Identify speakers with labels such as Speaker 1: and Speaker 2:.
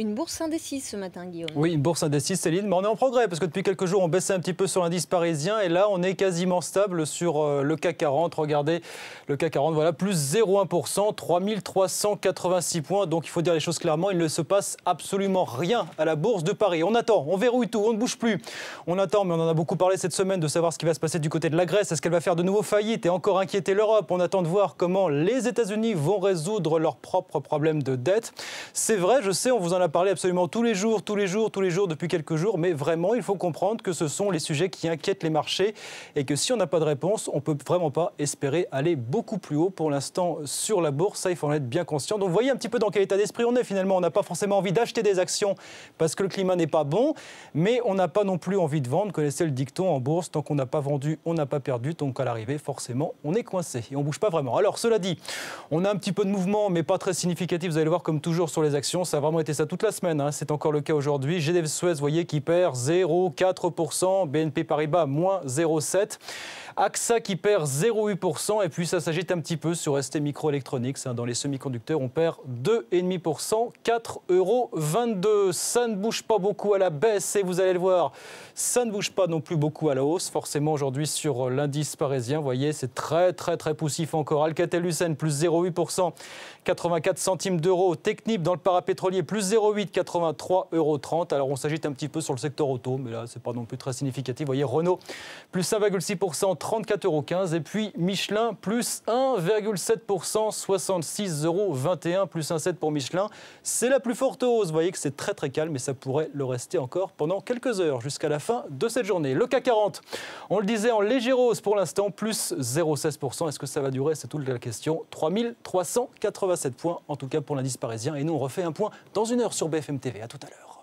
Speaker 1: Une bourse indécise ce matin, Guillaume.
Speaker 2: Oui, une bourse indécise, Céline, mais on est en progrès parce que depuis quelques jours, on baissait un petit peu sur l'indice parisien et là, on est quasiment stable sur le CAC 40. Regardez, le CAC 40, voilà, plus 0,1%, 3386 points. Donc, il faut dire les choses clairement, il ne se passe absolument rien à la bourse de Paris. On attend, on verrouille tout, on ne bouge plus. On attend, mais on en a beaucoup parlé cette semaine de savoir ce qui va se passer du côté de la Grèce. Est-ce qu'elle va faire de nouveau faillite et encore inquiéter l'Europe? On attend de voir comment les États-Unis vont résoudre leurs propres problèmes de dette. C'est vrai, je sais, on vous en a parlé absolument tous les jours, depuis quelques jours, mais vraiment, il faut comprendre que ce sont les sujets qui inquiètent les marchés et que si on n'a pas de réponse, on ne peut vraiment pas espérer aller beaucoup plus haut pour l'instant sur la bourse. Ça, il faut en être bien conscient. Donc, vous voyez un petit peu dans quel état d'esprit on est finalement. On n'a pas forcément envie d'acheter des actions parce que le climat n'est pas bon, mais on n'a pas non plus envie de vendre. Vous connaissez le dicton en bourse, tant qu'on n'a pas vendu, on n'a pas perdu. Donc, à l'arrivée, forcément, on est coincé et on ne bouge pas vraiment. Alors, cela dit, on a un petit peu de mouvement, mais pas très significatif. Vous allez le voir comme toujours sur les actions. Ça a vraiment été ça toute la semaine. C'est encore le cas aujourd'hui. GDF Suez, vous voyez, qui perd 0,4%. BNP Paribas, moins 0,7%. AXA qui perd 0,8%. Et puis, ça s'agite un petit peu sur ST Microelectronics. Dans les semi-conducteurs, on perd 2,5%. 4,22 €. Ça ne bouge pas beaucoup à la baisse. Et vous allez le voir, ça ne bouge pas non plus beaucoup à la hausse. Forcément, aujourd'hui, sur l'indice parisien, vous voyez, c'est très poussif encore. Alcatel-Lucent, plus 0,8%. 84 centimes d'euros. Technip dans le parapétrolier, plus 0,8, 83,30 €. Alors on s'agite un petit peu sur le secteur auto, mais là, c'est pas non plus très significatif. Vous voyez, Renault, plus 1,6%, 34,15 €. Et puis Michelin, plus 1,7%, 66,21 €, plus 1,7 pour Michelin. C'est la plus forte hausse. Vous voyez que c'est très calme, mais ça pourrait le rester encore pendant quelques heures, jusqu'à la fin de cette journée. Le CAC 40, on le disait, en léger rose pour l'instant, plus 0,16%. Est-ce que ça va durer? C'est toute la question. 3387 points, en tout cas pour l'indice parisien. Et nous, on refait un point dans une heure sur BFM TV. À tout à l'heure.